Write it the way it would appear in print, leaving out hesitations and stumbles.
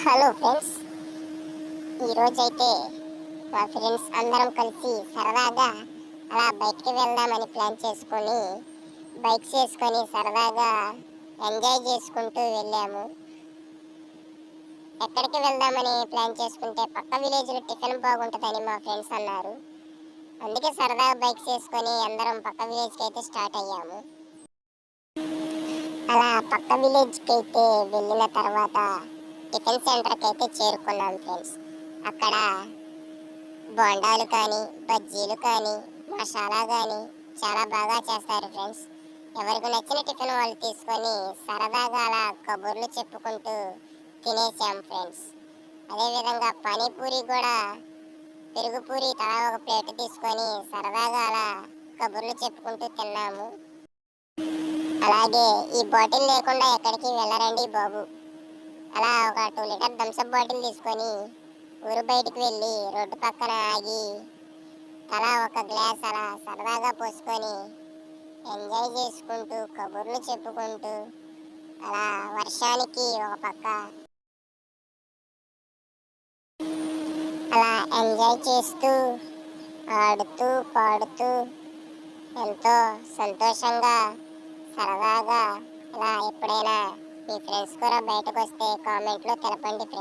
Hello friends, ఈరోజైతే మా friends అందరం కలిసి సరదాగా అలా బయటికి వెళ్దామని ప్లాన్ చేసుకొని బైక్స్ వేసుకొని సరదాగా ఎంజాయ్ చేసుకుంటూ వెళ్ళాము. ఎక్కడికి వెళ్దామని ప్లాన్ చేసుకుంటే పక్క విలేజ్లో టిఫిన్ బాగుంటుందని మా ఫ్రెండ్స్ అన్నారు. అందుకే సరదాగా బైక్స్ వేసుకొని అందరం పక్క విలేజ్కి అయితే స్టార్ట్ అయ్యాము. అలా పక్క విలేజ్కి అయితే వెళ్ళిన తర్వాత టిఫిన్ సెంటర్కి అయితే చేరుకున్నాం ఫ్రెండ్స్. అక్కడ బోండాలు కానీ బజ్జీలు కానీ మసాలా కానీ చాలా బాగా చేస్తారు ఫ్రెండ్స్. ఎవరికి నచ్చిన టిఫిన్ వాళ్ళు తీసుకొని సరదాగా అలా కబుర్లు చెప్పుకుంటూ తినేసాం ఫ్రెండ్స్. అదేవిధంగా పానీపూరి కూడా, పెరుగు పూరి తలా ఒక ప్లేట్ తీసుకొని సరదాగా అలా కబుర్లు చెప్పుకుంటూ తిన్నాము. అలాగే ఈ బాటిల్ లేకుండా ఎక్కడికి వెళ్ళరండి బాబు. అలా ఒక 2 లీటర్ థమ్స్అప్ బాటిల్ తీసుకొని ఊరు బయటికి వెళ్ళి రోడ్డు పక్కన ఆగి అలా ఒక గ్లాస్ అలా సరదాగా పోసుకొని ఎంజాయ్ చేసుకుంటూ కబుర్లు చెప్పుకుంటూ అలా వర్షానికి ఒక పక్క అలా ఎంజాయ్ చేస్తూ ఆడుతూ పాడుతూ ఎంతో సంతోషంగా సరదాగా అలా ఎప్పుడైనా మీ ఫ్రెండ్స్ కూడా బయటకు వస్తే కామెంట్లో తెలపండి ఫ్రెండ్స్.